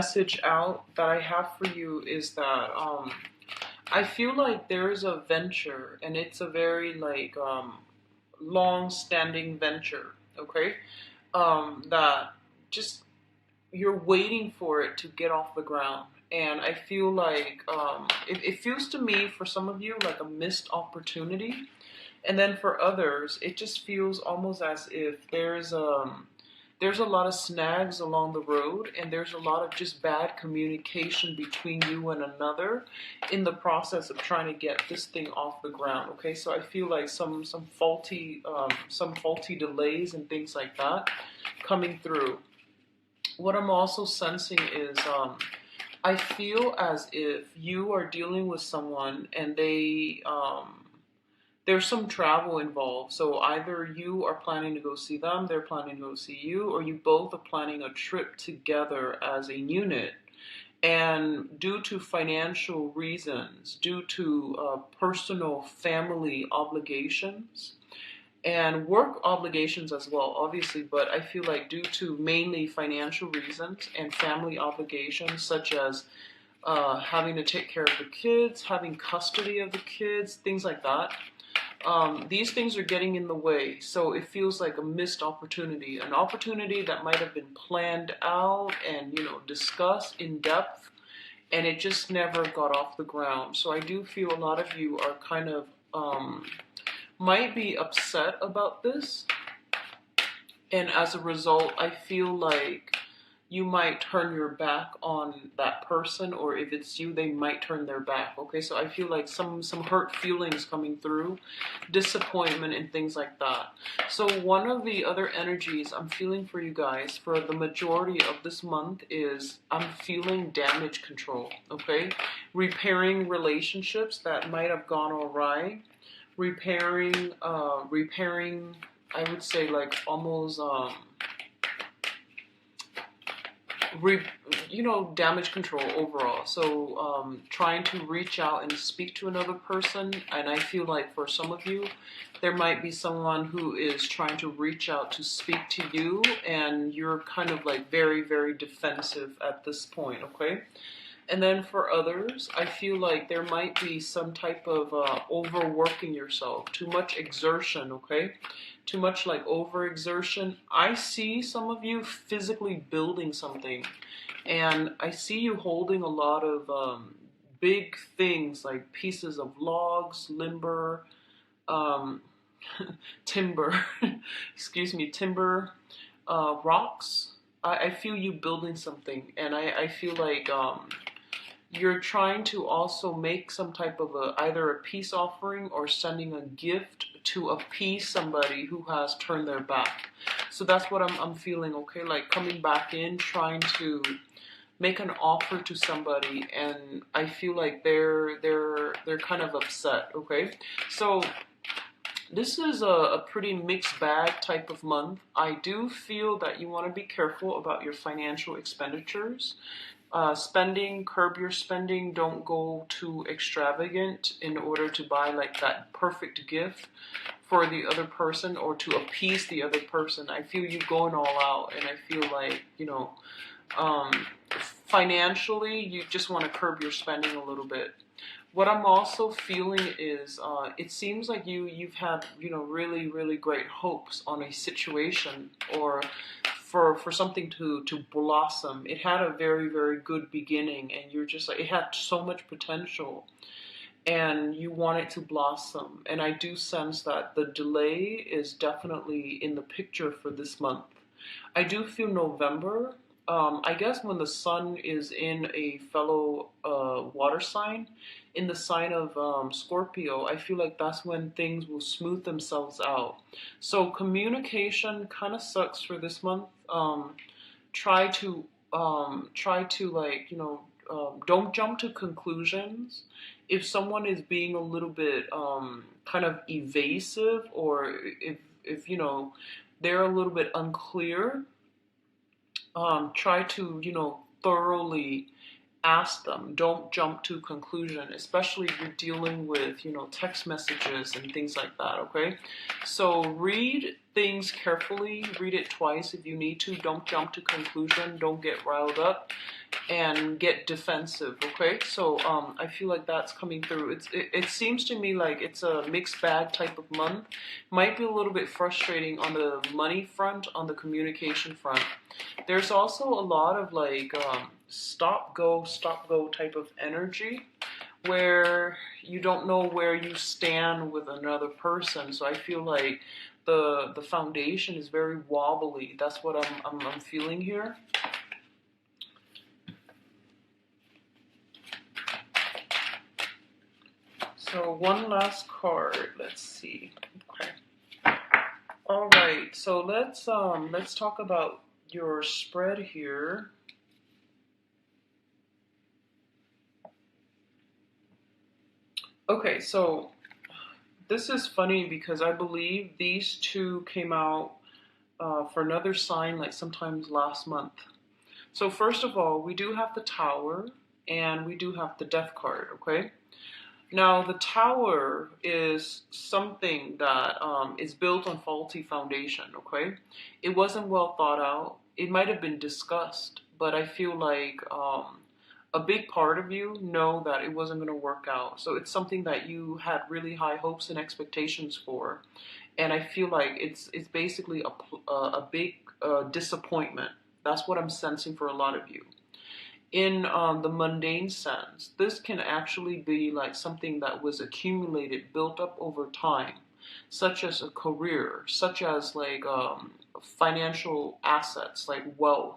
Message out that I have for you is that I feel like there is a venture, and it's a very like long-standing venture. Okay, that just you're waiting for it to get off the ground. And I feel like it feels to me for some of you like a missed opportunity, and then for others, it just feels almost as if there's a lot of snags along the road, and there's a lot of just bad communication between you and another in the process of trying to get this thing off the ground. Okay, so I feel like some faulty delays and things like that coming through. What I'm also sensing is I feel as if you are dealing with someone and there's some travel involved. So either you are planning to go see them, they're planning to go see you, or you both are planning a trip together as a unit. And due to financial reasons, due to personal family obligations, and work obligations as well, obviously, but I feel like due to mainly financial reasons and family obligations, such as having to take care of the kids, having custody of the kids, things like that. These things are getting in the way, so it feels like a missed opportunity, an opportunity that might have been planned out and discussed in depth, and it just never got off the ground. So I do feel a lot of you are kind of might be upset about this, and as a result, I feel like you might turn your back on that person, or if it's you, they might turn their back. Okay, so I feel like some hurt feelings coming through, disappointment and things like that. So one of the other energies I'm feeling for you guys for the majority of this month is I'm feeling damage control. Okay, repairing relationships that might have gone awry, repairing I would say like almost damage control overall. So trying to reach out and speak to another person, and I feel like for some of you, there might be someone who is trying to reach out to speak to you, and you're kind of like very, very defensive at this point, okay? And then for others, I feel like there might be some type of overworking yourself, too much exertion, okay? Too much like overexertion. I see some of you physically building something, and I see you holding a lot of big things like pieces of logs, limber, um, timber, excuse me, timber, rocks. I feel you building something, and I feel like you're trying to also make some type of either a peace offering or sending a gift to appease somebody who has turned their back. So that's what I'm feeling, okay? Like coming back in, trying to make an offer to somebody, and I feel like they're kind of upset, okay? So this is a pretty mixed bag type of month. I do feel that you want to be careful about your financial expenditures. Spending, curb your spending. Don't go too extravagant in order to buy like that perfect gift for the other person or to appease the other person. I feel you going all out, and I feel like, um, financially, you just want to curb your spending a little bit. What I'm also feeling is it seems like you've had really, really great hopes on a situation, or for something to blossom. It had a very, very good beginning, and you're just like, it had so much potential, and you want it to blossom. And I do sense that the delay is definitely in the picture for this month. I do feel November. I guess when the sun is in a fellow water sign, in the sign of Scorpio, I feel like that's when things will smooth themselves out. So communication kind of sucks for this month. Try to like don't jump to conclusions. If someone is being a little bit kind of evasive, or if they're a little bit unclear, try to thoroughly ask them. Don't jump to conclusion, especially if you're dealing with text messages and things like that. Okay, so read things carefully. Read it twice if you need to. Don't jump to conclusion. Don't get riled up and get defensive. Okay, so I feel like that's coming through. It seems to me like it's a mixed bag type of month. Might be a little bit frustrating on the money front, on the communication front. There's also a lot of like stop go type of energy where you don't know where you stand with another person. So I feel like the foundation is very wobbly. That's what I'm feeling here. So one last card. Let's see. Okay. All right. So let's talk about your spread here. Okay, so this is funny because I believe these two came out for another sign like sometimes last month. So first of all, we do have the Tower and we do have the Death card, okay? Now, the Tower is something that is built on faulty foundation, okay? It wasn't well thought out. It might have been discussed, but I feel like a big part of you know that it wasn't going to work out. So it's something that you had really high hopes and expectations for. And I feel like it's basically a big disappointment. That's what I'm sensing for a lot of you. In the mundane sense, this can actually be like something that was accumulated, built up over time, such as a career, such as like financial assets, like wealth,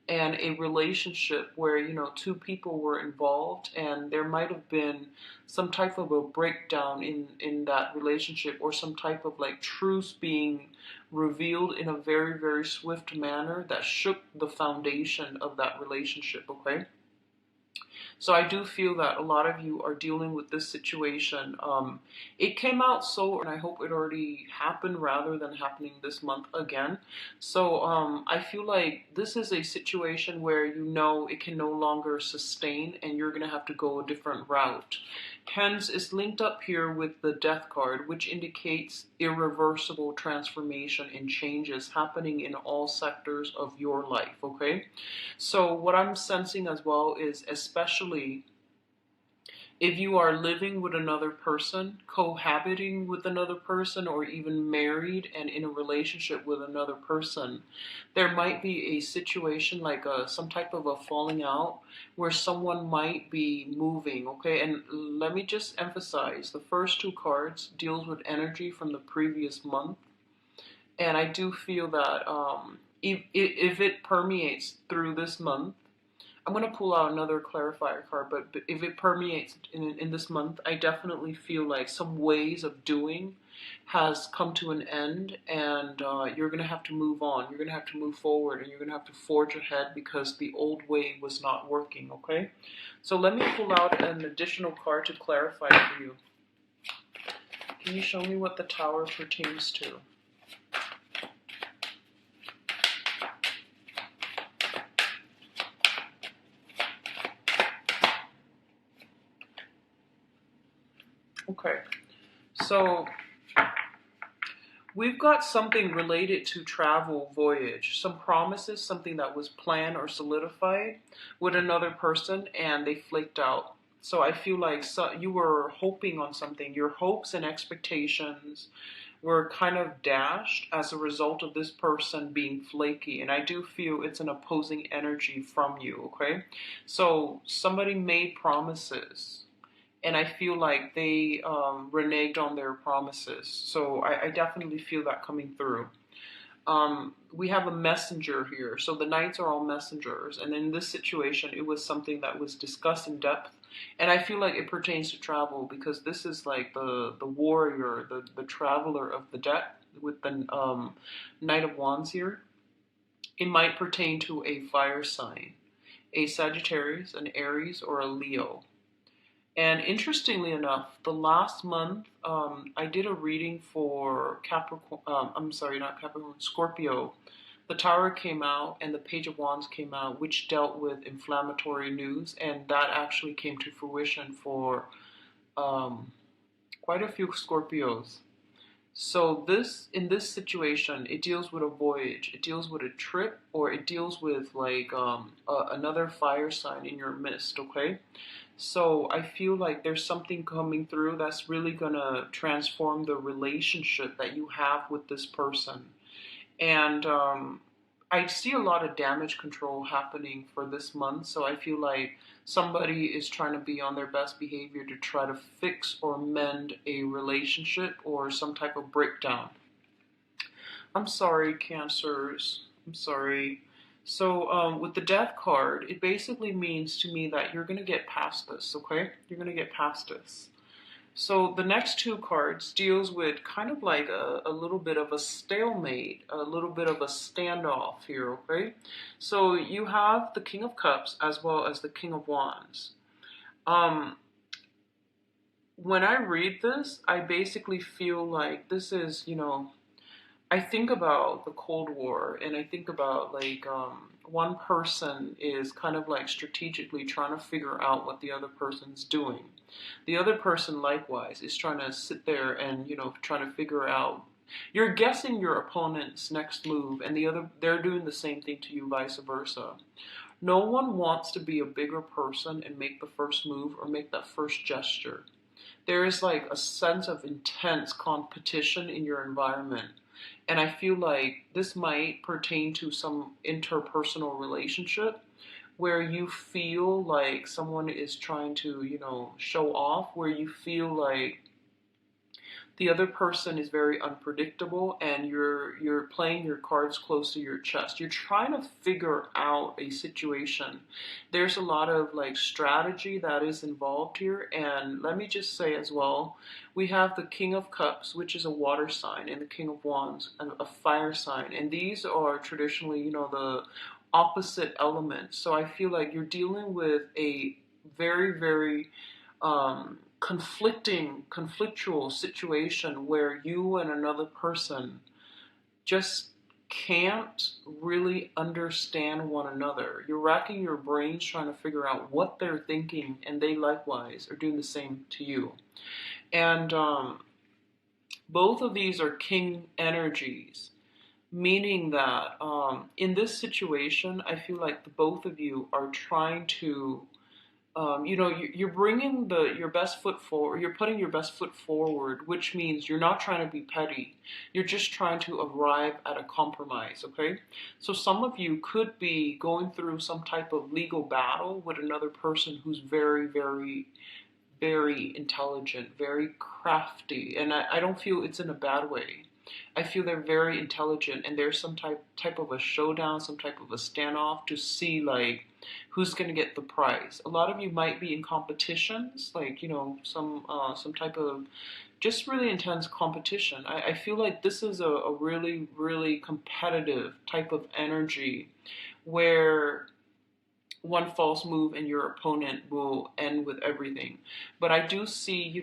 and a relationship where two people were involved and there might have been some type of a breakdown in that relationship, or some type of like truth being revealed in a very, very swift manner that shook the foundation of that relationship. Okay, so I do feel that a lot of you are dealing with this situation. It came out so, and I hope it already happened rather than happening this month again. So I feel like this is a situation where it can no longer sustain and you're going to have to go a different route. Hence, it's linked up here with the Death card, which indicates irreversible transformation and changes happening in all sectors of your life, okay? So what I'm sensing as well is, especially if you are living with another person, cohabiting with another person, or even married and in a relationship with another person, there might be a situation like some type of a falling out where someone might be moving, okay? And let me just emphasize, the first two cards deals with energy from the previous month. And I do feel that if it permeates through this month, I'm going to pull out another clarifier card, but if it permeates in this month, I definitely feel like some ways of doing has come to an end, and you're going to have to move on. You're going to have to move forward, and you're going to have to forge ahead because the old way was not working, okay? So let me pull out an additional card to clarify for you. Can you show me what the Tower pertains to? Okay, so we've got something related to travel, voyage, some promises, something that was planned or solidified with another person and they flaked out. So I feel like you were hoping on something. Your hopes and expectations were kind of dashed as a result of this person being flaky. And I do feel it's an opposing energy from you, okay? So somebody made promises, and I feel like they reneged on their promises. So I definitely feel that coming through. We have a messenger here. So the knights are all messengers. And in this situation, it was something that was discussed in depth. And I feel like it pertains to travel because this is like the warrior, the traveler of the deck with the Knight of Wands here. It might pertain to a fire sign, a Sagittarius, an Aries, or a Leo. And interestingly enough, the last month, I did a reading for Capricorn, I'm sorry, not Capricorn, Scorpio. The Tower came out and the Page of Wands came out, which dealt with inflammatory news. And that actually came to fruition for quite a few Scorpios. So this in this situation, it deals with a voyage, it deals with a trip, or it deals with like another fire sign in your midst. Okay, so I feel like there's something coming through that's really gonna transform the relationship that you have with this person. And I see a lot of damage control happening for this month. So I feel like somebody is trying to be on their best behavior to try to fix or mend a relationship or some type of breakdown. I'm sorry, Cancers. I'm sorry. So, with the death card, it basically means to me that you're going to get past this, okay? You're going to get past this. So the next two cards deals with kind of like a little bit of a stalemate, a little bit of a standoff here, okay? So you have the King of Cups as well as the King of Wands. Um, when I read this, I basically feel like this is, I think about the Cold War and I think about like one person is kind of like strategically trying to figure out what the other person's doing. The other person likewise is trying to sit there and trying to figure out. You're guessing your opponent's next move, and they're doing the same thing to you, vice versa. No one wants to be a bigger person and make the first move or make that first gesture. There is like a sense of intense competition in your environment. And I feel like this might pertain to some interpersonal relationship where you feel like someone is trying to, show off, where you feel like the other person is very unpredictable and you're playing your cards close to your chest. You're trying to figure out a situation. There's a lot of like strategy that is involved here, and let me just say as well, we have the King of Cups, which is a water sign, and the King of Wands, a fire sign, and these are traditionally, the opposite elements. So I feel like you're dealing with a very, very conflictual situation where you and another person just can't really understand one another. You're racking your brains trying to figure out what they're thinking, and they likewise are doing the same to you. And both of these are king energies, meaning that in this situation, I feel like the both of you are trying to you're bringing your best foot forward. You're putting your best foot forward, which means you're not trying to be petty. You're just trying to arrive at a compromise. Okay, so some of you could be going through some type of legal battle with another person who's very, very, very intelligent, very crafty, and I don't feel it's in a bad way. I feel they're very intelligent, and there's some type of a showdown, some type of a standoff to see like who's going to get the prize. A lot of you might be in competitions, like some type of just really intense competition. I feel like this is a really, really competitive type of energy where one false move and your opponent will end with everything. But I do see,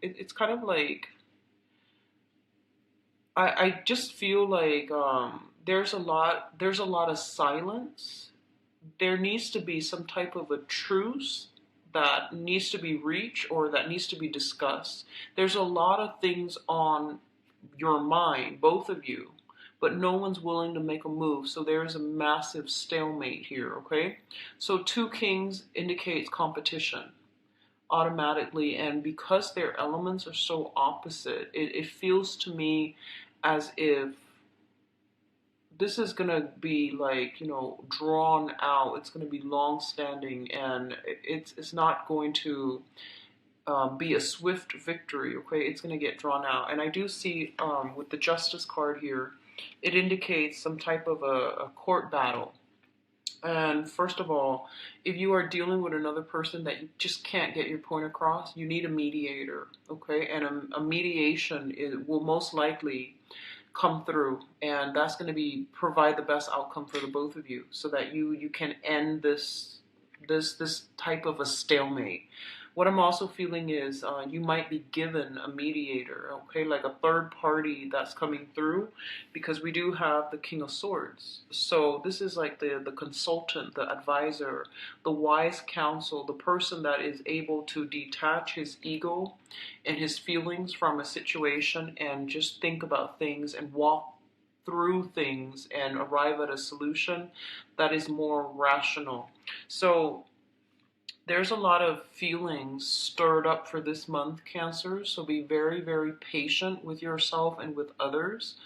it's kind of like I just feel like there's a lot of silence. There needs to be some type of a truce that needs to be reached or that needs to be discussed. There's a lot of things on your mind, both of you, but no one's willing to make a move. So there's a massive stalemate here, okay? So two kings indicates competition automatically, and because their elements are so opposite, it feels to me as if this is going to be like drawn out. It's going to be long standing, and it's not going to be a swift victory. Okay, it's going to get drawn out. And I do see with the Justice card here, it indicates some type of a court battle. And first of all, if you are dealing with another person that you just can't get your point across, you need a mediator, okay? And a mediation will most likely come through, and that's going to be provide the best outcome for the both of you, so that you can end this type of a stalemate. What I'm also feeling is you might be given a mediator, okay, like a third party that's coming through, because we do have the King of Swords. So this is like the consultant, the advisor, the wise counsel, the person that is able to detach his ego and his feelings from a situation and just think about things and walk through things and arrive at a solution that is more rational. So there's a lot of feelings stirred up for this month, Cancer. So be very, very patient with yourself and with others.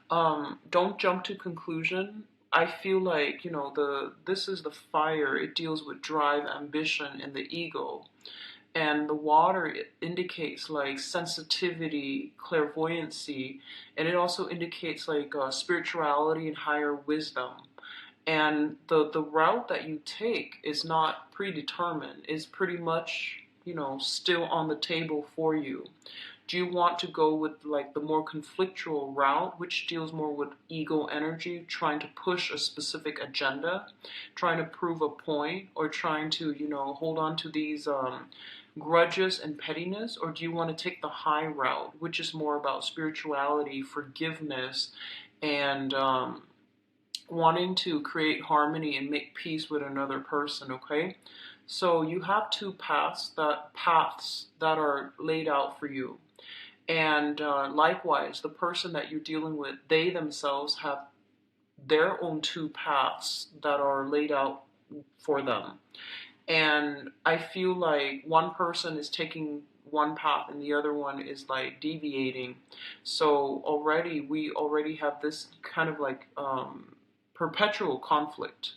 Don't jump to conclusion. I feel like, this is the fire. It deals with drive, ambition, and the ego. And the water, it indicates like sensitivity, clairvoyancy, and it also indicates like spirituality and higher wisdom. And the route that you take is not predetermined. It's pretty much, still on the table for you. Do you want to go with like the more conflictual route, which deals more with ego energy, trying to push a specific agenda, trying to prove a point, or trying to, hold on to these grudges and pettiness? Or do you want to take the high route, which is more about spirituality, forgiveness, and wanting to create harmony and make peace with another person, okay? So you have two paths that are laid out for you. And likewise, the person that you're dealing with, they themselves have their own two paths that are laid out for them. And I feel like one person is taking one path and the other one is like deviating. So we already have this kind of like perpetual conflict.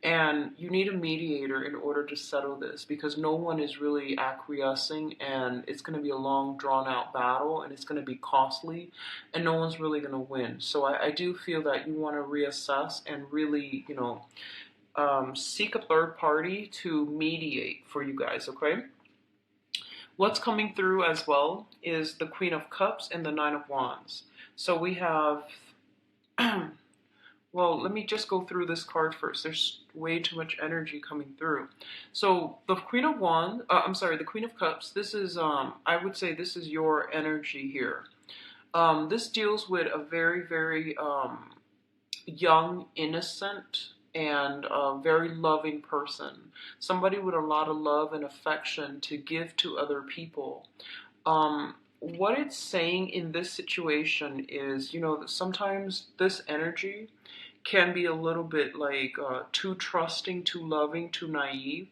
And you need a mediator in order to settle this, because no one is really acquiescing, and it's going to be a long, drawn out battle, and it's going to be costly, and no one's really going to win. So I do feel that you want to reassess and really, seek a third party to mediate for you guys, okay? What's coming through as well is the Queen of Cups and the Nine of Wands. So we have well, let me just go through this card first. There's way too much energy coming through. So the the Queen of Cups. This is, I would say, this is your energy here. This deals with a very, very young, innocent, and very loving person. Somebody with a lot of love and affection to give to other people. What it's saying in this situation is, that sometimes this energy can be a little bit like too trusting, too loving, too naive,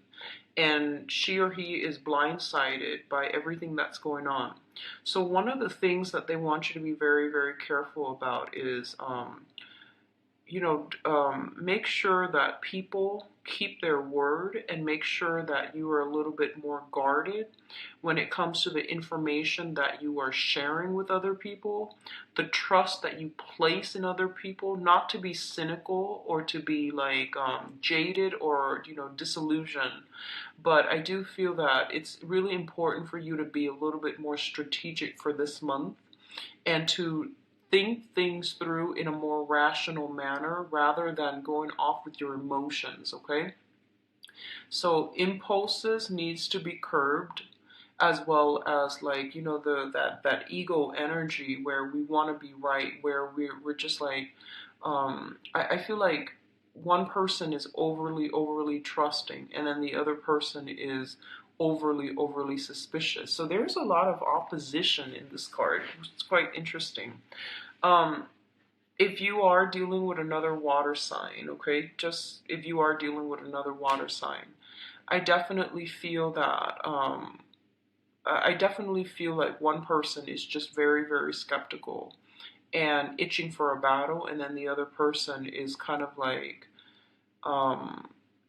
and she or he is blindsided by everything that's going on. So one of the things that they want you to be very, very careful about is make sure that people keep their word, and make sure that you are a little bit more guarded when it comes to the information that you are sharing with other people, the trust that you place in other people, not to be cynical or to be like jaded or, disillusioned. But I do feel that it's really important for you to be a little bit more strategic for this month, and to think things through in a more rational manner rather than going off with your emotions, okay? So impulses needs to be curbed, as well as like, that ego energy where we want to be right, where we're just like I feel like one person is overly trusting, and then the other person is overly suspicious. So there's a lot of opposition in this card. It's quite interesting. Um, if you are dealing with another water sign, okay, just if you are dealing with another water sign, I definitely feel that, I definitely feel like one person is just very, very skeptical and itching for a battle, and then the other person is kind of like,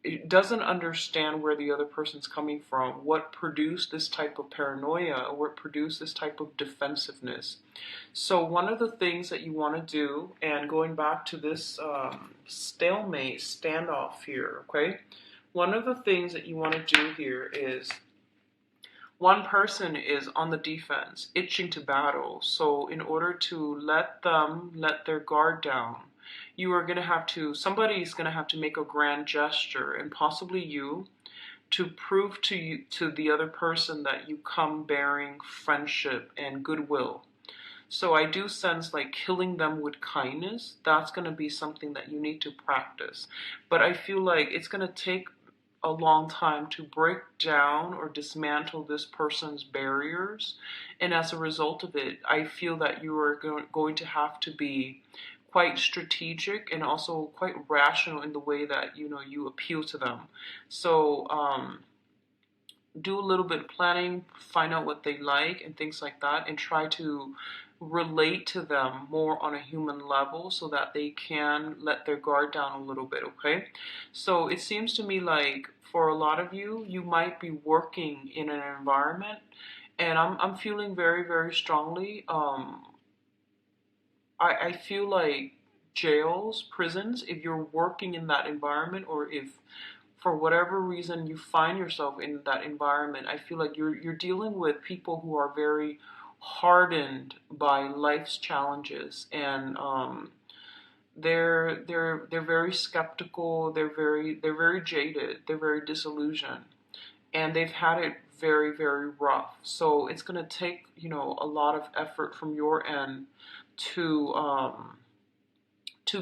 it doesn't understand where the other person's coming from, what produced this type of paranoia, or what produced this type of defensiveness. So one of the things that you want to do, and going back to this stalemate standoff here, okay, one of the things that you want to do here is, one person is on the defense, itching to battle. So in order to let them let their guard down, somebody's going to have to make a grand gesture, and possibly you, to prove to you, to the other person, that you come bearing friendship and goodwill. So I do sense like killing them with kindness, that's going to be something that you need to practice. But I feel like it's going to take a long time to break down or dismantle this person's barriers. And as a result of it, I feel that you are going to have to be quite strategic and also quite rational in the way that you appeal to them. So do a little bit of planning, find out what they like and things like that, and try to relate to them more on a human level so that they can let their guard down a little bit, okay? So it seems to me like for a lot of you, you might be working in an environment, and I'm feeling very, very strongly. I feel like jails, prisons, if you're working in that environment, or if for whatever reason you find yourself in that environment, I feel like you're dealing with people who are very hardened by life's challenges, and they're very skeptical. They're very jaded. They're very disillusioned, and they've had it very, very rough. So it's gonna take a lot of effort from your end to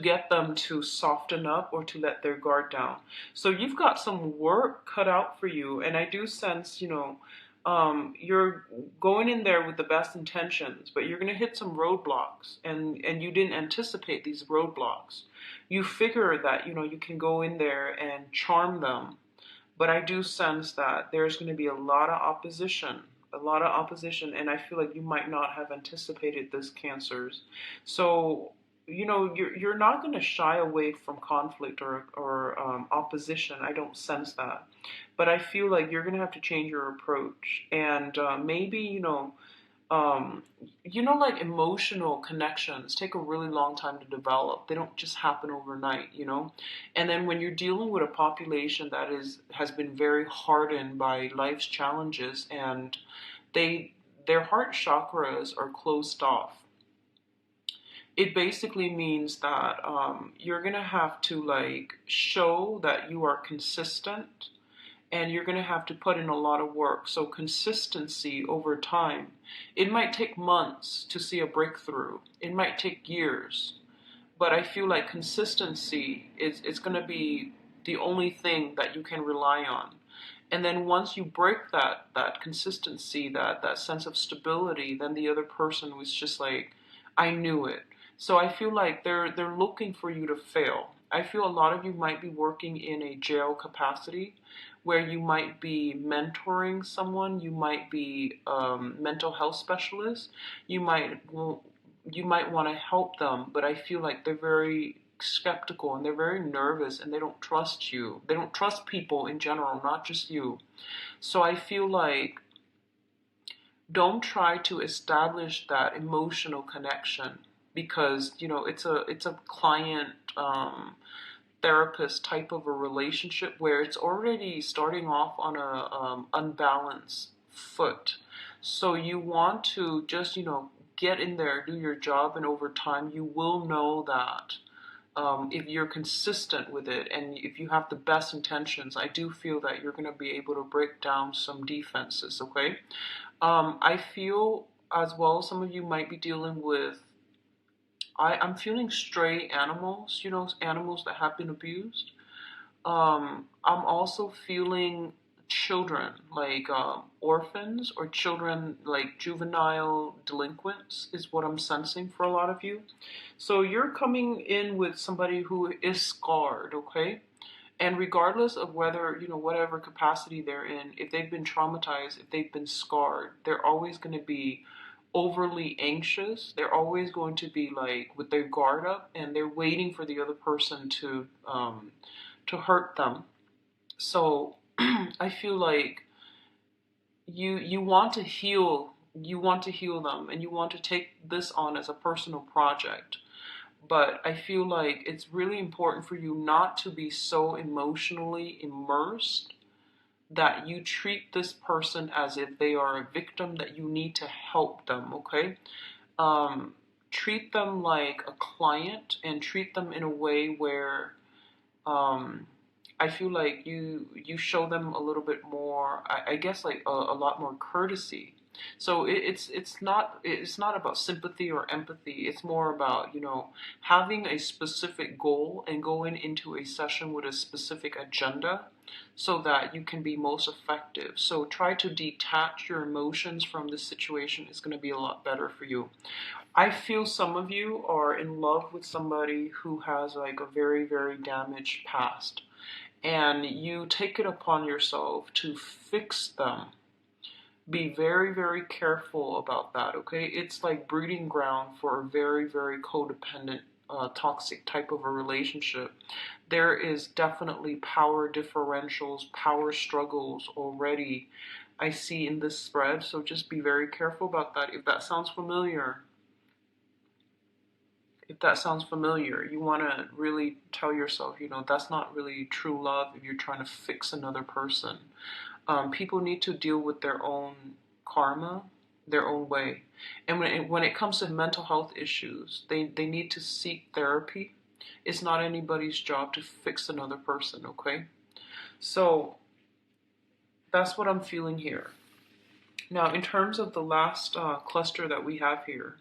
get them to soften up or to let their guard down. So you've got some work cut out for you, and I do sense, you're going in there with the best intentions, but you're going to hit some roadblocks, and you didn't anticipate these roadblocks. You figure that, you can go in there and charm them, but I do sense that there's going to be a lot of opposition, and I feel like you might not have anticipated this, Cancers. So you're not going to shy away from conflict or opposition. I don't sense that, but I feel like you're going to have to change your approach, and maybe like emotional connections take a really long time to develop. They don't just happen overnight. And then when you're dealing with a population that has been very hardened by life's challenges, and their heart chakras are closed off, it basically means that you're gonna have to like show that you are consistent, and you're gonna have to put in a lot of work. So consistency over time. It might take months to see a breakthrough. It might take years, but I feel like consistency is gonna be the only thing that you can rely on. And then once you break that consistency, that sense of stability, then the other person was just like, I knew it. So I feel like they're looking for you to fail. I feel a lot of you might be working in a jail capacity where you might be mentoring someone, you might be mental health specialist, you might want to help them, but I feel like they're very skeptical and they're very nervous and they don't trust you. They don't trust people in general, not just you. So I feel like don't try to establish that emotional connection, because it's a client therapist type of a relationship where it's already starting off on a unbalanced foot. So you want to just get in there, do your job, and over time you will know that if you're consistent with it and if you have the best intentions, I do feel that you're going to be able to break down some defenses, okay? I feel as well some of you might be dealing with, I'm feeling stray animals, animals that have been abused. I'm also feeling children, like orphans, or children like juvenile delinquents is what I'm sensing for a lot of you. So you're coming in with somebody who is scarred, okay? And regardless of whether, whatever capacity they're in, if they've been traumatized, if they've been scarred, they're always going to be overly anxious. They're always going to be like with their guard up, and they're waiting for the other person to hurt them. So I feel like you want to heal. You want to heal them, and you want to take this on as a personal project. But I feel like it's really important for you not to be so emotionally immersed that you treat this person as if they are a victim that you need to help them, okay? Treat them like a client, and treat them in a way where I feel like you show them a little bit more, I guess like a lot more courtesy. So it's not about sympathy or empathy. It's more about, having a specific goal and going into a session with a specific agenda so that you can be most effective. So try to detach your emotions from this situation. Is going to be a lot better for you. I feel some of you are in love with somebody who has like a very, very damaged past, and you take it upon yourself to fix them. Be very, very careful about that, okay? It's like breeding ground for a very, very codependent, toxic type of a relationship. There is definitely power differentials, power struggles already I see in this spread, so just be very careful about that. If that sounds familiar, you want to really tell yourself, that's not really true love if you're trying to fix another person. People need to deal with their own karma their own way. And when it comes to mental health issues, they need to seek therapy. It's not anybody's job to fix another person, okay? So that's what I'm feeling here. Now, in terms of the last cluster that we have here,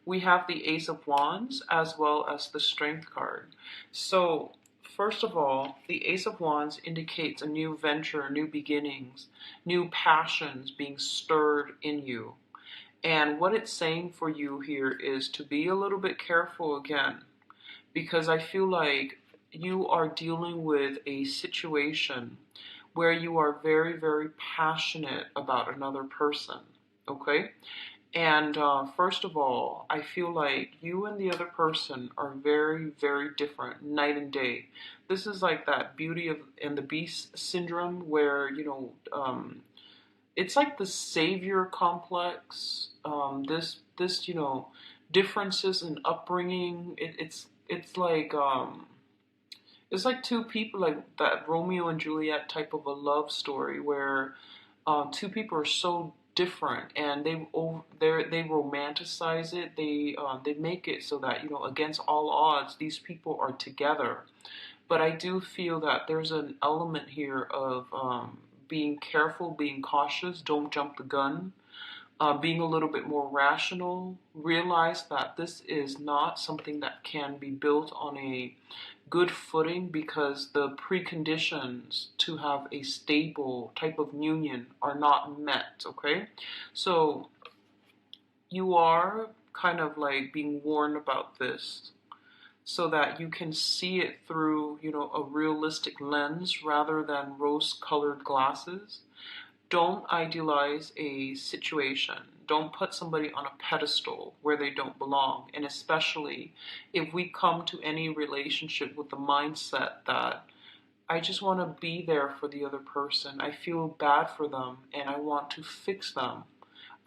we have the Ace of Wands as well as the Strength card. So, first of all, the Ace of Wands indicates a new venture, new beginnings, new passions being stirred in you. And what it's saying for you here is to be a little bit careful again, because I feel like you are dealing with a situation where you are very, very passionate about another person, okay? And first of all, I feel like you and the other person are very, very different, night and day. This is like that Beauty of and the Beast syndrome, where it's like the savior complex. This differences in upbringing. It's like two people, like that Romeo and Juliet type of a love story where two people are so different, and they romanticize it. They make it so that against all odds these people are together. But I do feel that there's an element here of being careful, being cautious, don't jump the gun, being a little bit more rational. Realize that this is not something that can be built on a good footing, because the preconditions to have a stable type of union are not met, okay? So you are kind of like being warned about this so that you can see it through, a realistic lens rather than rose-colored glasses. Don't idealize a situation. Don't put somebody on a pedestal where they don't belong. And especially if we come to any relationship with the mindset that I just want to be there for the other person. I feel bad for them and I want to fix them.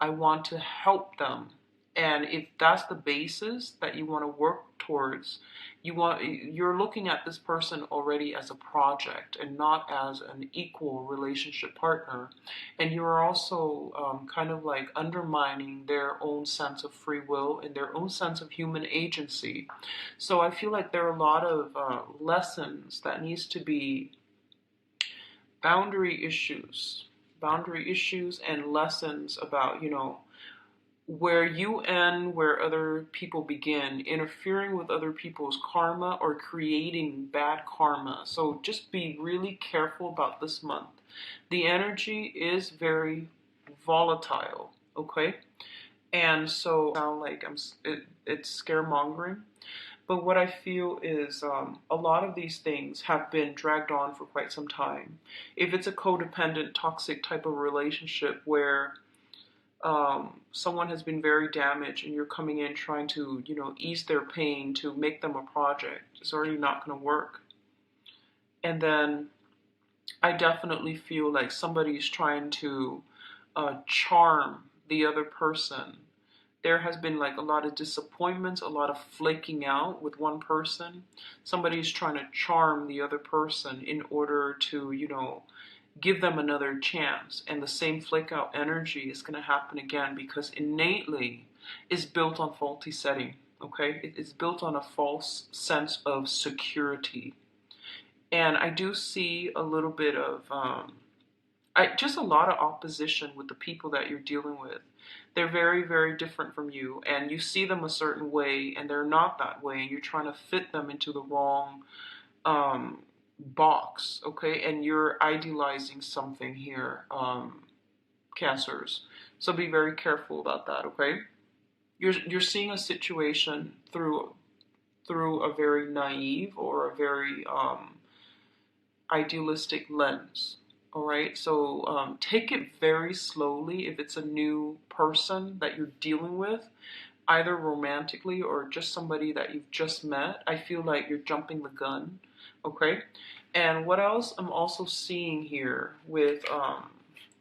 I want to help them. And if that's the basis that you want to work towards, you're looking at this person already as a project and not as an equal relationship partner. And you're also kind of like undermining their own sense of free will and their own sense of human agency. So I feel like there are a lot of lessons that needs to be boundary issues, and lessons about, where you end, where other people begin, interfering with other people's karma or creating bad karma. So just be really careful about this month. The energy is very volatile, okay? And so sound like it's scaremongering. But what I feel is a lot of these things have been dragged on for quite some time. If it's a codependent, toxic type of relationship where someone has been very damaged and you're coming in trying to, ease their pain, to make them a project, it's already not going to work. And then I definitely feel like somebody's trying to charm the other person. There has been like a lot of disappointments, a lot of flaking out with one person. Somebody's trying to charm the other person in order to, give them another chance. And the same flake out energy is going to happen again, because innately is built on faulty setting, okay? It's built on a false sense of security. And I do see a little bit of just a lot of opposition with the people that you're dealing with. They're very, very different from you, and you see them a certain way, and they're not that way, and you're trying to fit them into the wrong um, box, okay? And you're idealizing something here, Cancers. So be very careful about that, okay? You're seeing a situation through a very naive or a very idealistic lens. All right, so take it very slowly if it's a new person that you're dealing with, either romantically or just somebody that you've just met. I feel like you're jumping the gun. Okay, and what else I'm also seeing here with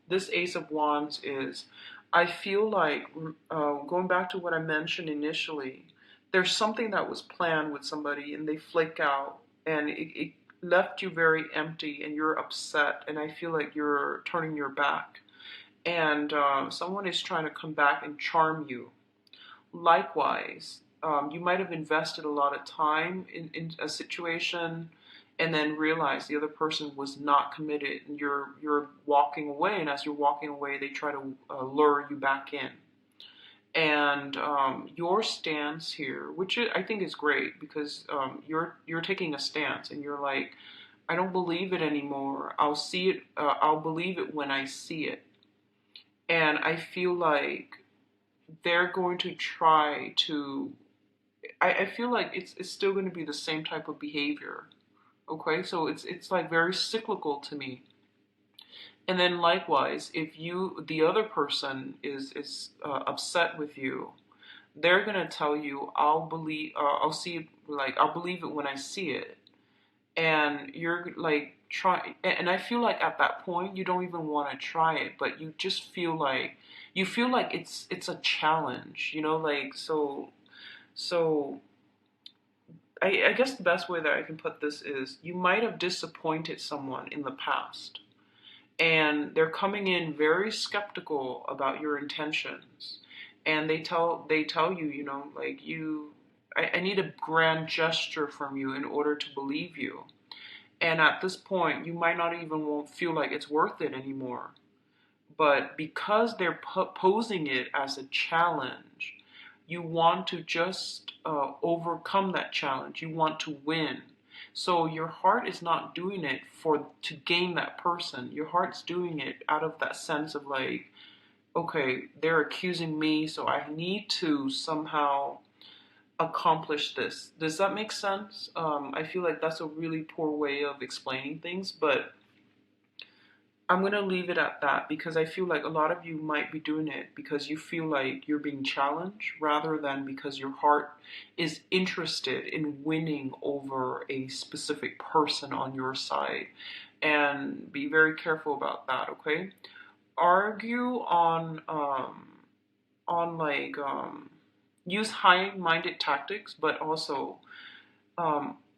this Ace of Wands is I feel like going back to what I mentioned initially, there's something that was planned with somebody and they flake out, and it left you very empty and you're upset, and I feel like you're turning your back, and someone is trying to come back and charm you. Likewise, you might have invested a lot of time in a situation and then realize the other person was not committed, and you're walking away, and as you're walking away they try to lure you back in. And your stance here, which I think is great, because you're taking a stance and you're like, I don't believe it anymore. I'll see it. I'll believe it when I see it. And I feel like they're going to try to. I feel like it's still going to be the same type of behavior. Okay, so it's like very cyclical to me. And then likewise, if the other person is upset with you, they're gonna tell you, I'll see it, like I'll believe it when I see it, and you're like try, and I feel like at that point you don't even want to try it, but you feel like it's a challenge, like so. I guess the best way that I can put this is you might have disappointed someone in the past, and they're coming in very skeptical about your intentions, and they tell you, like I need a grand gesture from you in order to believe you. And at this point you might not even won't feel like it's worth it anymore, but because they're posing it as a challenge, you want to just overcome that challenge. You want to win. So your heart is not doing it to gain that person. Your heart's doing it out of that sense of like, okay, they're accusing me, so I need to somehow accomplish this. Does that make sense? I feel like that's a really poor way of explaining things, but I'm going to leave it at that, because I feel like a lot of you might be doing it because you feel like you're being challenged rather than because your heart is interested in winning over a specific person on your side. And be very careful about that, okay? Argue on like use high-minded tactics, but also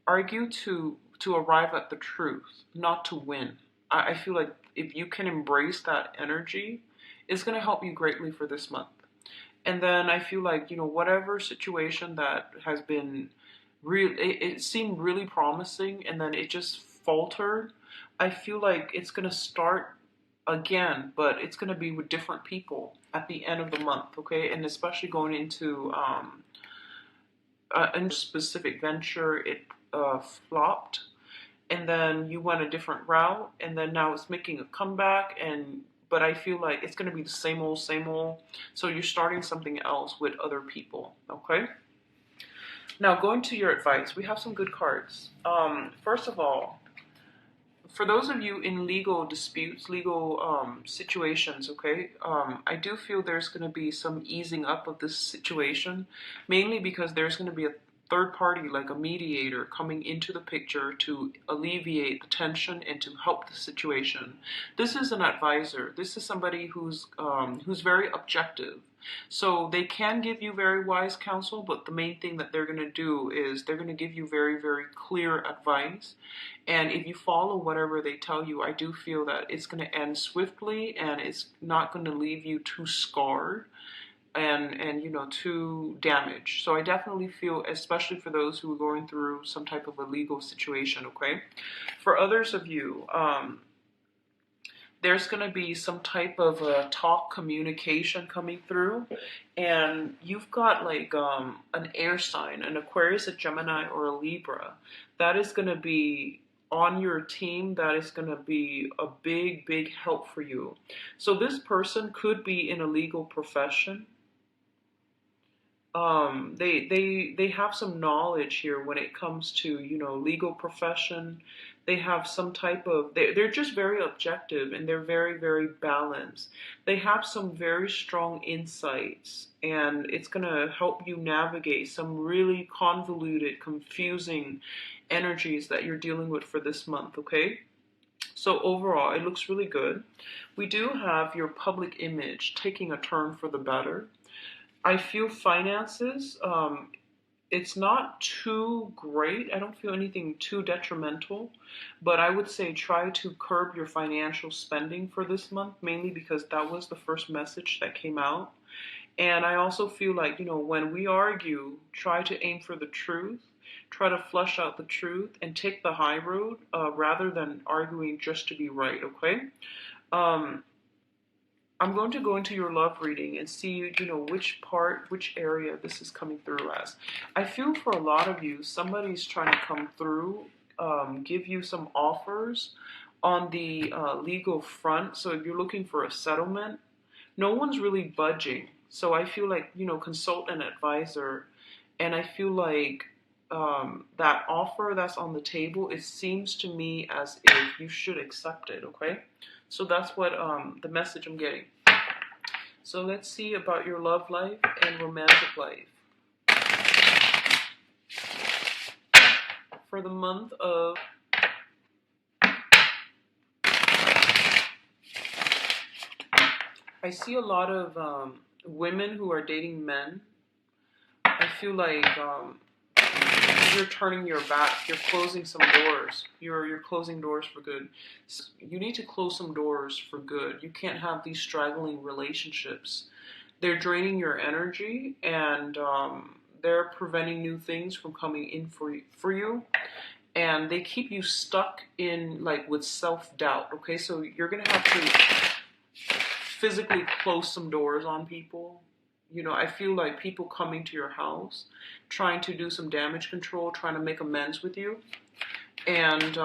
argue to arrive at the truth, not to win. I feel like if you can embrace that energy, it's going to help you greatly for this month. And then I feel like, whatever situation that has been real, it seemed really promising and then it just faltered. I feel like it's going to start again, but it's going to be with different people at the end of the month, okay? And especially going into a specific venture, it flopped, and then you went a different route, and then now it's making a comeback, but I feel like it's going to be the same old, same old. So you're starting something else with other people, okay? Now, going to your advice, we have some good cards. First of all, for those of you in legal disputes, legal situations, okay, I do feel there's going to be some easing up of this situation, mainly because there's going to be a third party, like a mediator, coming into the picture to alleviate the tension and to help the situation. This is an advisor. This is somebody who's very objective. So they can give you very wise counsel, but the main thing that they're going to do is they're going to give you very, very clear advice. And if you follow whatever they tell you, I do feel that it's going to end swiftly and it's not going to leave you too scarred. and to damage. So I definitely feel, especially for those who are going through some type of a legal situation, okay? For others of you, there's going to be some type of talk communication coming through, and you've got like an air sign, an Aquarius, a Gemini, or a Libra. That is going to be on your team. That is going to be a big help for you. So this person could be in a legal profession. They have some knowledge here when it comes to legal profession. They have some type of they're just very objective, and they're very balanced. They have some very strong insights, and it's going to help you navigate some really convoluted, confusing energies that you're dealing with for this month, okay? So overall, it looks really good. We do have your public image taking a turn for the better. I feel finances, it's not too great. I don't feel anything too detrimental, but I would say try to curb your financial spending for this month, mainly because that was the first message that came out. And I also feel like, when we argue, try to aim for the truth, try to flush out the truth, and take the high road rather than arguing just to be right, okay? Um, I'm going to go into your love reading and see, which area this is coming through as. I feel for a lot of you, somebody's trying to come through, give you some offers on the legal front. So if you're looking for a settlement, no one's really budging. So I feel like, consult an advisor. And I feel like that offer that's on the table, it seems to me as if you should accept it, okay? So that's what the message I'm getting. So let's see about your love life and romantic life. For the month of I see a lot of women who are dating men. I feel like you're turning your back. You're closing some doors. You're closing doors for good. You need to close some doors for good. You can't have these straggling relationships. They're draining your energy, and they're preventing new things from coming in for you. And they keep you stuck in with self-doubt. Okay, so you're gonna have to physically close some doors on people. I feel like people coming to your house, trying to do some damage control, trying to make amends with you. And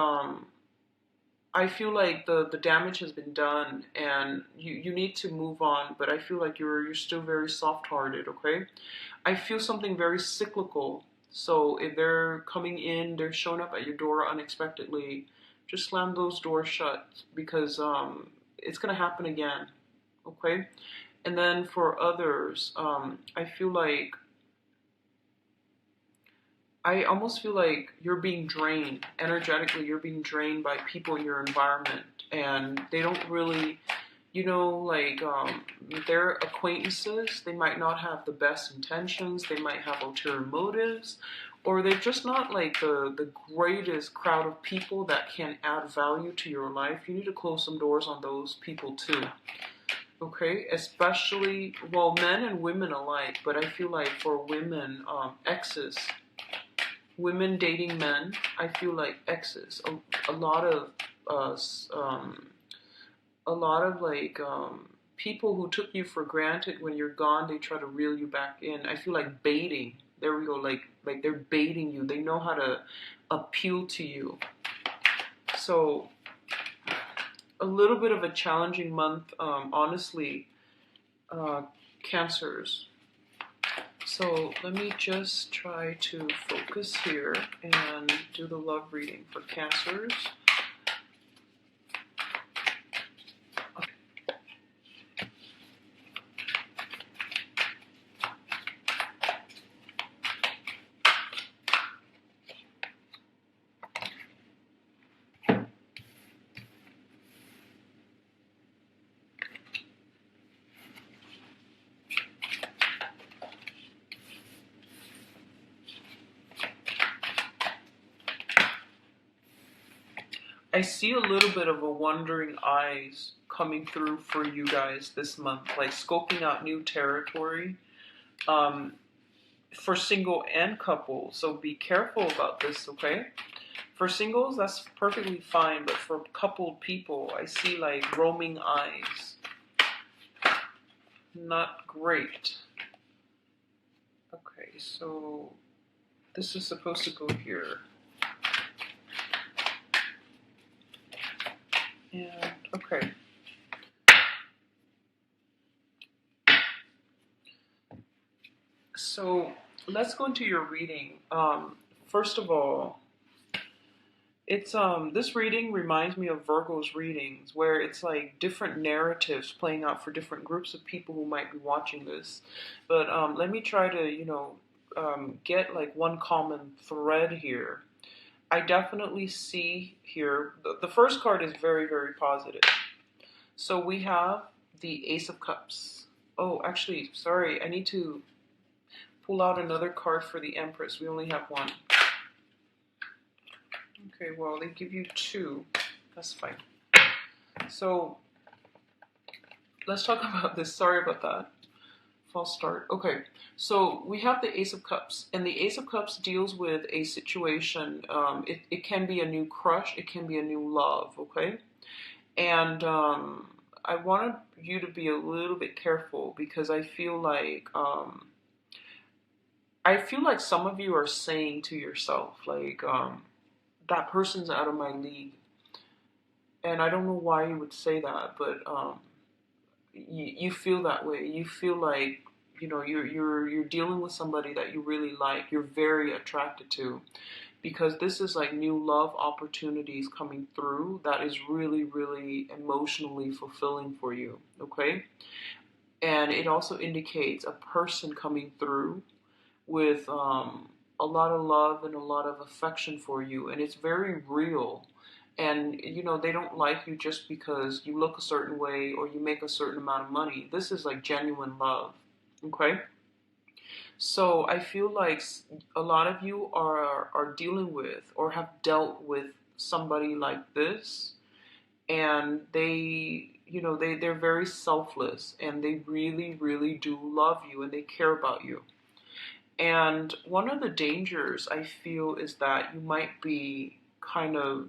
I feel like the damage has been done, and you need to move on, but I feel like you're still very soft-hearted, okay? I feel something very cyclical. So if they're coming in, they're showing up at your door unexpectedly, just slam those doors shut, because it's going to happen again, okay? And then for others, I almost feel like you're being drained energetically. You're being drained by people in your environment, and they don't really, their acquaintances. They might not have the best intentions. They might have ulterior motives, or they're just not like the greatest crowd of people that can add value to your life. You need to close some doors on those people too. Okay, especially, men and women alike, but I feel like for women, exes, women dating men, I feel like exes, a lot of people who took you for granted when you're gone, they try to reel you back in. I feel like baiting. There we go, like they're baiting you. They know how to appeal to you. So a little bit of a challenging month, honestly, Cancers. So let me just try to focus here and do the love reading for Cancers. I see a little bit of a wandering eyes coming through for you guys this month, like scoping out new territory. Um, for single and couple, so be careful about this, okay? For singles, that's perfectly fine, but for coupled people, I see like roaming eyes. Not great. Okay, so this is supposed to go here. And, okay. So let's go into your reading. First of all, it's this reading reminds me of Virgo's readings, where it's like different narratives playing out for different groups of people who might be watching this. But let me try to, get like one common thread here. I definitely see here, the first card is very, very positive. So we have the Ace of Cups. Oh, actually, sorry, I need to pull out another card for the Empress. We only have one. Okay, well, they give you two. That's fine. So, let's talk about this. Sorry about that. False start. Okay, so we have the Ace of Cups. And the Ace of Cups deals with a situation. It can be a new crush. It can be a new love, okay? And I wanted you to be a little bit careful because I feel like some of you are saying to yourself, like, that person's out of my league. And I don't know why you would say that, but you feel that way. You feel like, you're dealing with somebody that you really like, you're very attracted to, because this is like new love opportunities coming through that is really, really emotionally fulfilling for you, okay? And it also indicates a person coming through with a lot of love and a lot of affection for you, and it's very real. And they don't like you just because you look a certain way or you make a certain amount of money. This is like genuine love, okay? So I feel like a lot of you are dealing with or have dealt with somebody like this, and they're very selfless, and they really, really do love you, and they care about you. And one of the dangers I feel is that you might be kind of,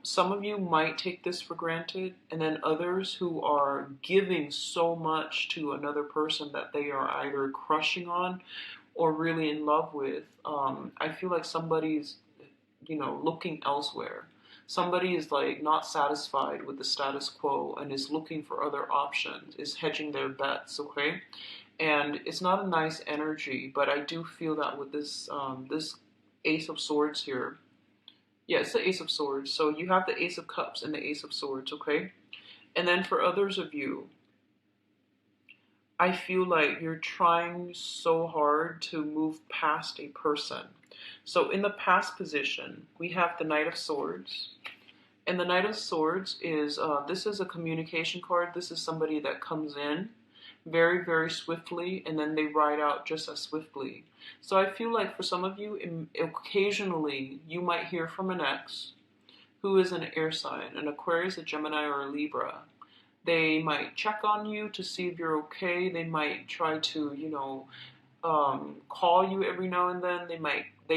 some of you might take this for granted, and then others who are giving so much to another person that they are either crushing on or really in love with. I feel like somebody's, looking elsewhere. Somebody is like not satisfied with the status quo and is looking for other options, is hedging their bets, okay? And it's not a nice energy, but I do feel that with this Ace of Swords here. Yeah, it's the Ace of Swords. So you have the Ace of Cups and the Ace of Swords, okay? And then for others of you, I feel like you're trying so hard to move past a person. So in the past position, we have the Knight of Swords. And the Knight of Swords is, this is a communication card. This is somebody that comes in very, very swiftly, and then they ride out just as swiftly. So I feel like for some of you, occasionally you might hear from an ex who is an air sign, an Aquarius, a Gemini, or a Libra. They might check on you to see if you're okay. They might try to, call you every now and then. They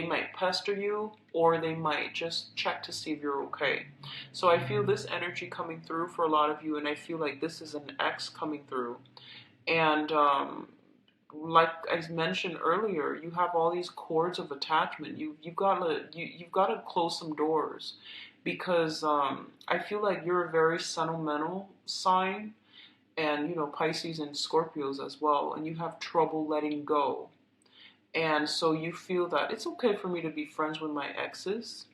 might pester you, or they might just check to see if you're okay. So I feel this energy coming through for a lot of you, and I feel like this is an ex coming through. And like I mentioned earlier, you have all these cords of attachment. You've got to close some doors, because I feel like you're a very sentimental sign, and Pisces and Scorpios as well, and you have trouble letting go. And so you feel that it's okay for me to be friends with my exes,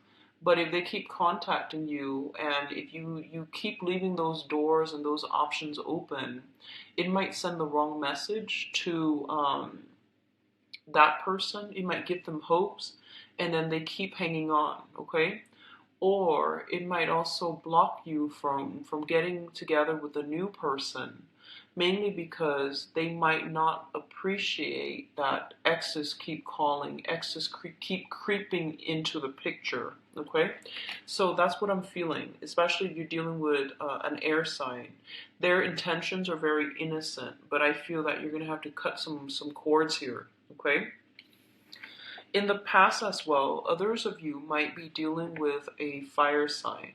but if they keep contacting you, and if you keep leaving those doors and those options open, it might send the wrong message to that person. It might give them hopes, and then they keep hanging on, okay? or it might also block you from getting together with a new person, mainly because they might not appreciate that exes keep calling, exes keep creeping into the picture. Okay, so that's what I'm feeling, especially if you're dealing with an air sign. Their intentions are very innocent, but I feel that you're going to have to cut some cords here. Okay, in the past as well, others of you might be dealing with a fire sign.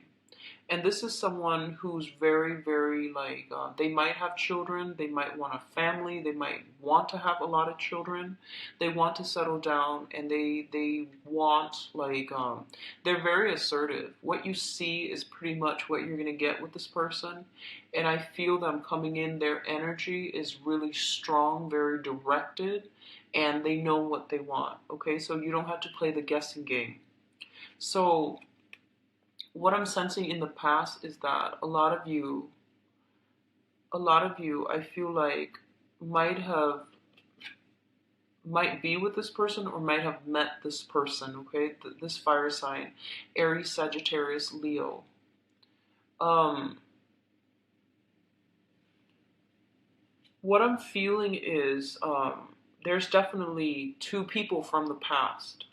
And this is someone who's very, very like, they might have children, they might want a family, they might want to have a lot of children, they want to settle down, and they want, like, they're very assertive. What you see is pretty much what you're going to get with this person. And I feel them coming in, their energy is really strong, very directed, and they know what they want. Okay, so you don't have to play the guessing game. So what I'm sensing in the past is that a lot of you, I feel like might have might be with this person or might have met this person. Okay, this fire sign, Aries, Sagittarius, Leo. Um, what I'm feeling is there's definitely two people from the past.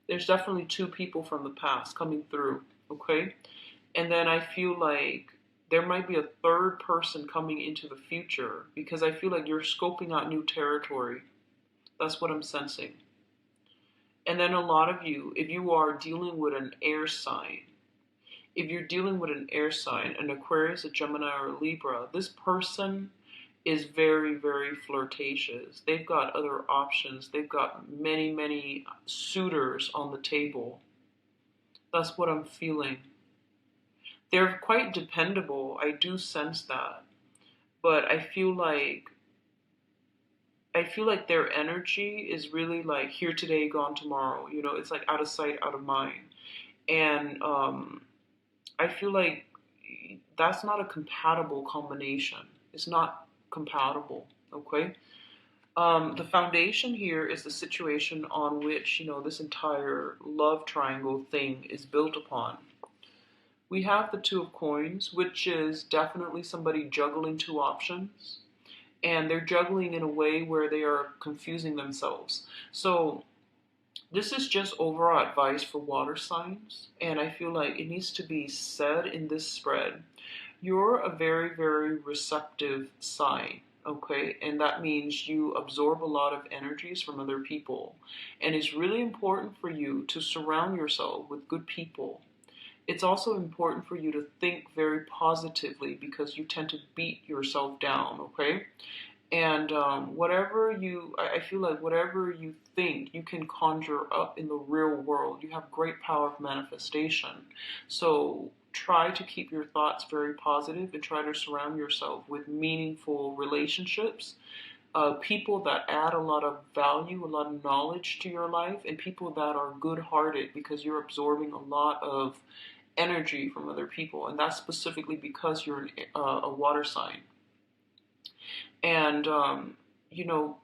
There's definitely two people from the past coming through. Okay, and then I feel like there might be a third person coming into the future because I feel like you're scoping out new territory. That's what I'm sensing. And then a lot of you, if you are dealing with an air sign, if you're dealing with an air sign, an Aquarius, a Gemini, or a Libra, this person is very, very flirtatious. They've got other options. They've got many, many suitors on the table. That's what I'm feeling. They're quite dependable. I do sense that. But I feel like their energy is really like here today, gone tomorrow. It's like out of sight, out of mind. And I feel like that's not a compatible combination. It's not compatible. Okay. The foundation here is the situation on which this entire love triangle thing is built upon. We have the Two of Coins, which is definitely somebody juggling two options. And they're juggling in a way where they are confusing themselves. So this is just overall advice for water signs. And I feel like it needs to be said in this spread. You're a very, very receptive sign. Okay, and that means you absorb a lot of energies from other people. And it's really important for you to surround yourself with good people. It's also important for you to think very positively because you tend to beat yourself down, okay? And I feel like whatever you think, you can conjure up in the real world. You have great power of manifestation. So try to keep your thoughts very positive and try to surround yourself with meaningful relationships, people that add a lot of value, a lot of knowledge to your life, and people that are good-hearted because you're absorbing a lot of energy from other people, and that's specifically because you're a water sign. And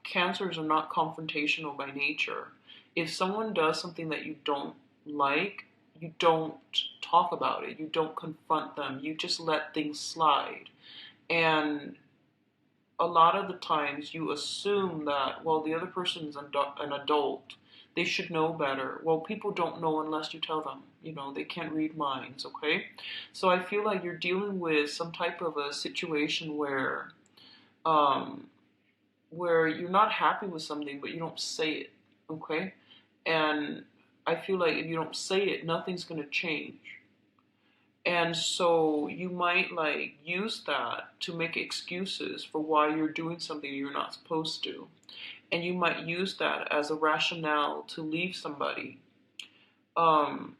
cancers are not confrontational by nature. If someone does something that you don't like, you don't talk about it, you don't confront them, you just let things slide. And a lot of the times you assume that, well, the other person is an adult, they should know better. Well, people don't know unless you tell them. They can't read minds, okay? So I feel like you're dealing with some type of a situation um, where you're not happy with something, but you don't say it, okay? And I feel like if you don't say it, nothing's going to change. And so you might like use that to make excuses for why you're doing something you're not supposed to. And you might use that as a rationale to leave somebody. Um,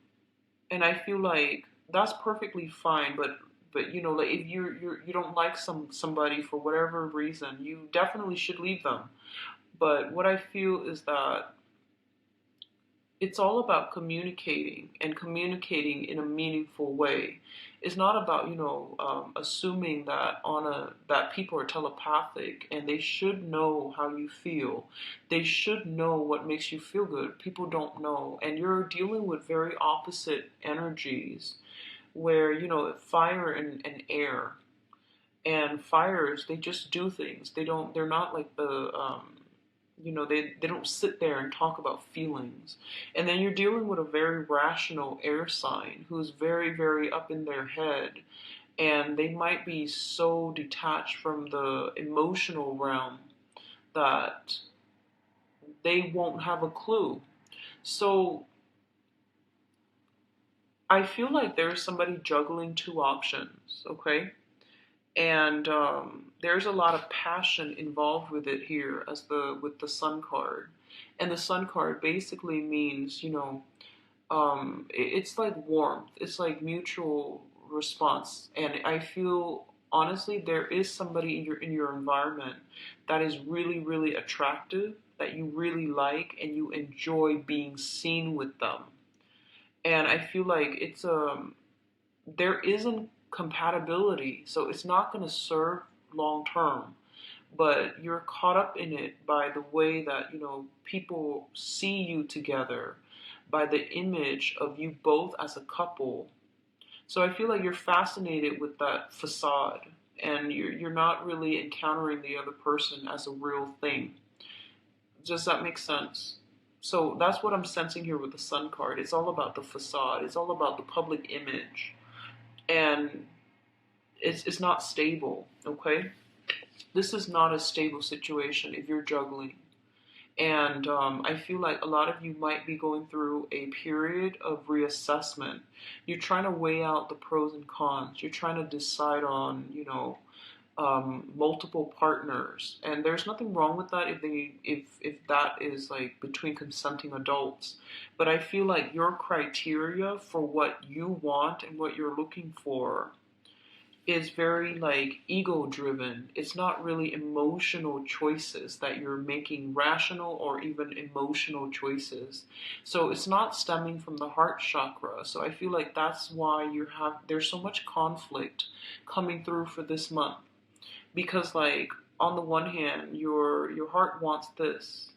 and I feel like that's perfectly fine, but like if you don't like somebody for whatever reason, you definitely should leave them. But what I feel is that it's all about communicating and communicating in a meaningful way. It's not about, assuming that that people are telepathic and they should know how you feel. They should know what makes you feel good. People don't know, and you're dealing with very opposite energies, where fire and air. And fires, they just do things. They're not like they don't sit there and talk about feelings. And then you're dealing with a very rational air sign who's very, very up in their head. And they might be so detached from the emotional realm that they won't have a clue. So I feel like there's somebody juggling two options, okay? And there's a lot of passion involved with it here, as the with the Sun card. And the Sun card basically means, it's like warmth. It's like mutual response. And I feel honestly there is somebody in your environment that is really, really attractive, that you really like, and you enjoy being seen with them. And I feel like there isn't compatibility, so it's not going to serve long term. But you're caught up in it by the way that people see you together, by the image of you both as a couple. So I feel like you're fascinated with that facade, and you're not really encountering the other person as a real thing. Does that make sense? So that's what I'm sensing here with the Sun card. It's all about the facade. It's all about the public image, and it's not stable. Okay, this is not a stable situation if you're juggling. And I feel like a lot of you might be going through a period of reassessment. You're trying to weigh out the pros and cons. You're trying to decide on, multiple partners. And there's nothing wrong with that if that is like between consenting adults. But I feel like your criteria for what you want and what you're looking for is very like ego driven. It's not really emotional choices that you're making, rational or even emotional choices. So it's not stemming from the heart chakra. So I feel like that's why there's so much conflict coming through for this month. Because like on the one hand, your heart wants this,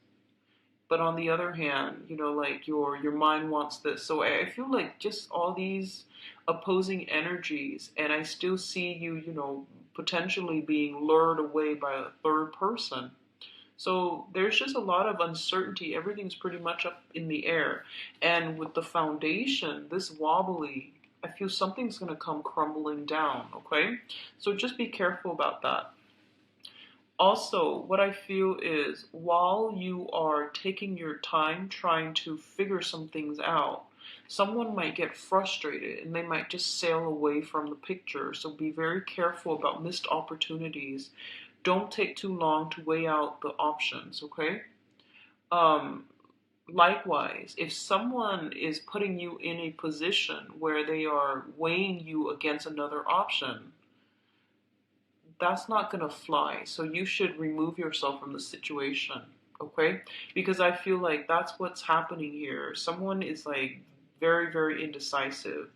but on the other hand, like your mind wants this. So I feel like just all these opposing energies, and I still see you, potentially being lured away by a third person. So there's just a lot of uncertainty. Everything's pretty much up in the air. And with the foundation, this wobbly, I feel something's going to come crumbling down, okay? So just be careful about that. Also, what I feel is while you are taking your time trying to figure some things out, someone might get frustrated and they might just sail away from the picture. So be very careful about missed opportunities. Don't take too long to weigh out the options, okay? Um, Likewise, if someone is putting you in a position where they are weighing you against another option, that's not going to fly. So you should remove yourself from the situation, okay? Because I feel like that's what's happening here. Someone is like very, very indecisive,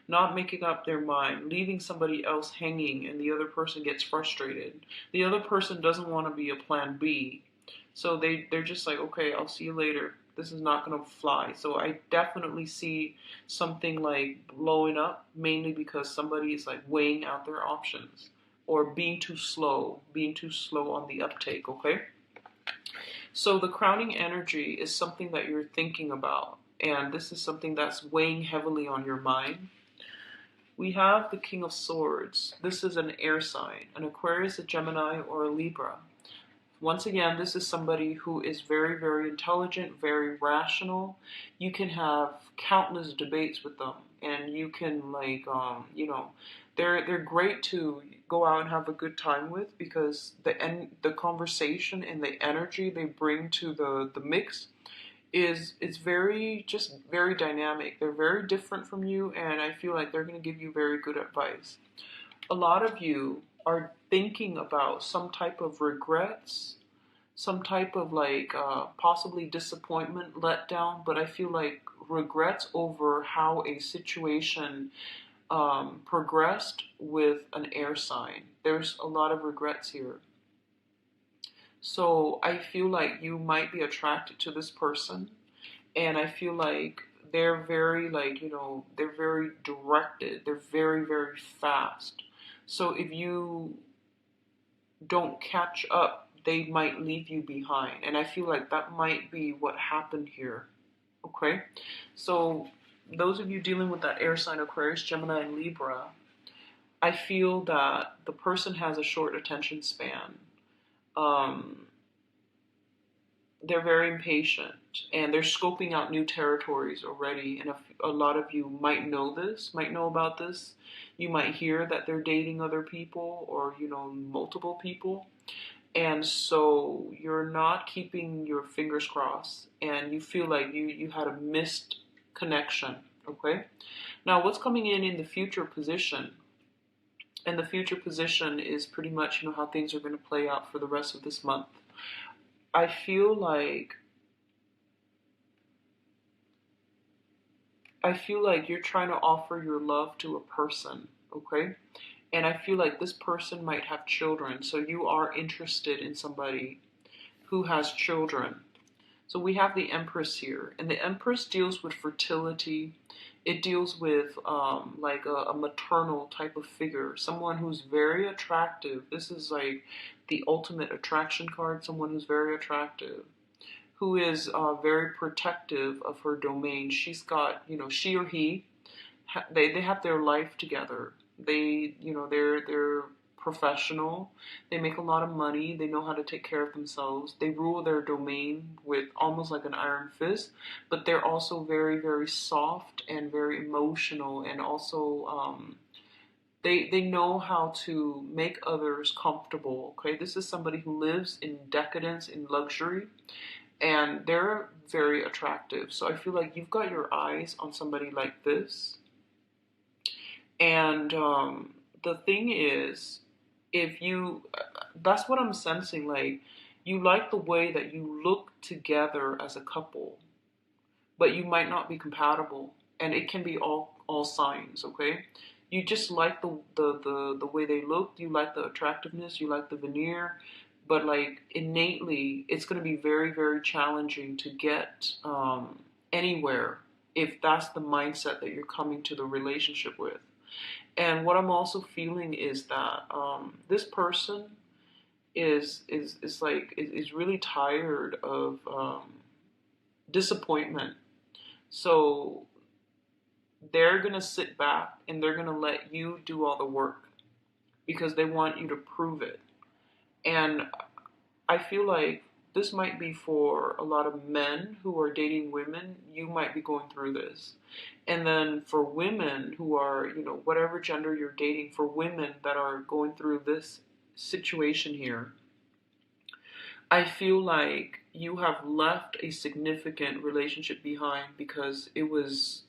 not making up their mind, leaving somebody else hanging, and the other person gets frustrated. The other person doesn't want to be a plan B. So they're just like, okay, I'll see you later. This is not going to fly. So I definitely see something like blowing up, mainly because somebody is like weighing out their options or being too slow on the uptake, okay? So the crowning energy is something that you're thinking about, and this is something that's weighing heavily on your mind. We have the King of Swords. This is an air sign, an Aquarius, a Gemini, or a Libra. Once again, this is somebody who is very, very intelligent, very rational. You can have countless debates with them, and you can like, they're great to go out and have a good time with, because the conversation and the energy they bring to the mix is very, just very dynamic. They're very different from you, and I feel like they're going to give you very good advice. A lot of you are thinking about some type of regrets some type of like possibly disappointment, letdown, but I feel like regrets over how a situation progressed with an air sign. There's a lot of regrets here. So I feel like you might be attracted to this person, and I feel like they're very like, they're very directed. They're very, very fast. So if you don't catch up, they might leave you behind. And I feel like that might be what happened here. Okay? So those of you dealing with that air sign Aquarius, Gemini, and Libra, I feel that the person has a short attention span. Um, they're very impatient, and they're scoping out new territories already. And a lot of you might know this, might know about this. You might hear that they're dating other people, or multiple people. And so you're not keeping your fingers crossed, and you feel like you had a missed connection. Okay? Now, what's coming in the future position? And the future position is pretty much how things are going to play out for the rest of this month. I feel like you're trying to offer your love to a person, okay? And I feel like this person might have children, so you are interested in somebody who has children. So we have the Empress here, and the Empress deals with fertility. It deals with like a maternal type of figure, someone who's very attractive. This is like the ultimate attraction card, someone who's very attractive, who is very protective of her domain. She's got, she or he, they have their life together. They're professional. They make a lot of money. They know how to take care of themselves. They rule their domain with almost like an iron fist, but they're also very, very soft and very emotional, and also they know how to make others comfortable. Okay, this is somebody who lives in decadence, in luxury, and they're very attractive. So I feel like you've got your eyes on somebody like this. And the thing is, if you, that's what I'm sensing, like, you like the way that you look together as a couple, but you might not be compatible. And it can be all signs, okay? You just like the way they look, you like the attractiveness, you like the veneer, but like innately, it's going to be very, very challenging to get anywhere if that's the mindset that you're coming to the relationship with. And what I'm also feeling is that this person is really tired of disappointment. So they're gonna sit back and they're gonna let you do all the work because they want you to prove it. And I feel like this might be for a lot of men who are dating women. You might be going through this. And then for women who are, whatever gender you're dating, for women that are going through this situation here, I feel like you have left a significant relationship behind because it was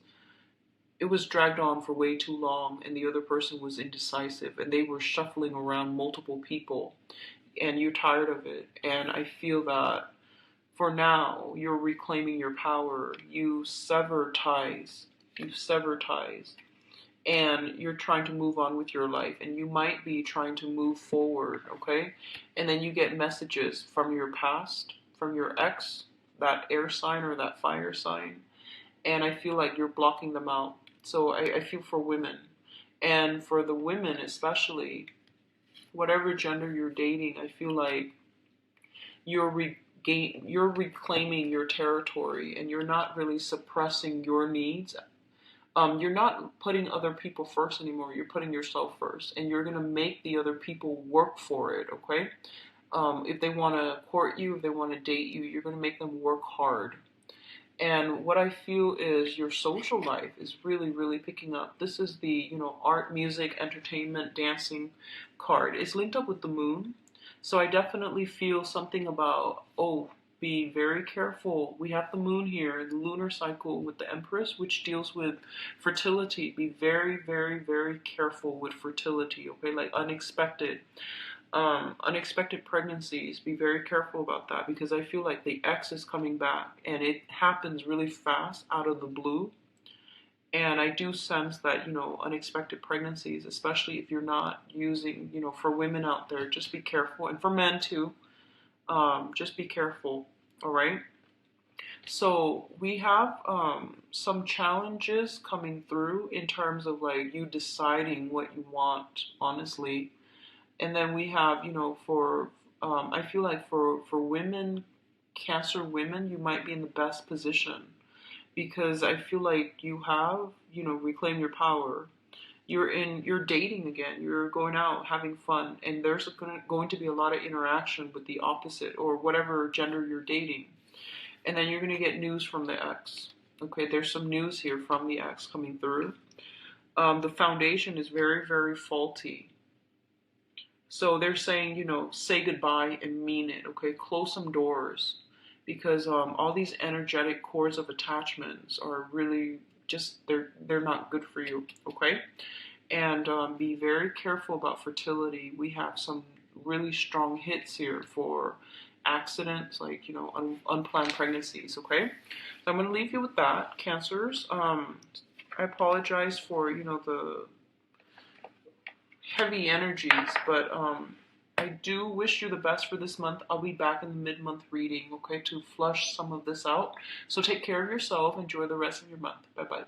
dragged on for way too long, and the other person was indecisive, and they were shuffling around multiple people, and you're tired of it. And I feel that for now, you're reclaiming your power. You sever ties. You sever ties. And you're trying to move on with your life. And you might be trying to move forward, okay? And then you get messages from your past, from your ex, that air sign or that fire sign. And I feel like you're blocking them out. So I feel for women. And for the women especially, whatever gender you're dating, I feel like you're reclaiming your territory, and you're not really suppressing your needs. You're not putting other people first anymore. You're putting yourself first, and you're gonna make the other people work for it. Okay? If they want to court you, if they want to date you, you're gonna make them work hard. And what I feel is your social life is really, really picking up. This is the, art, music, entertainment, dancing card. It's linked up with the moon. So I definitely feel something about, oh, be very careful. We have the moon here, the lunar cycle with the Empress, which deals with fertility. Be very, very, very careful with fertility, okay? Like unexpected. Unexpected pregnancies, be very careful about that because I feel like the X is coming back and it happens really fast out of the blue. And I do sense that, unexpected pregnancies, especially if you're not using, for women out there, just be careful. And for men too, just be careful. All right. So we have some challenges coming through in terms of like you deciding what you want, honestly. And then we have, for I feel like for women, Cancer women, you might be in the best position because I feel like you have, reclaim your power. You're dating again. You're going out having fun, and there's going to be a lot of interaction with the opposite or whatever gender you're dating. And then you're going to get news from the ex. Okay, there's some news here from the ex coming through. The foundation is very, very faulty. So they're saying, say goodbye and mean it. Okay, close some doors because all these energetic cords of attachments are really just they're not good for you. Okay, and be very careful about fertility. We have some really strong hits here for accidents, like unplanned pregnancies. Okay, so I'm going to leave you with that, Cancers. I apologize for the heavy energies, but I do wish you the best for this month. I'll be back in the mid-month reading, okay, to flush some of this out. So take care of yourself. Enjoy the rest of your month. Bye-bye.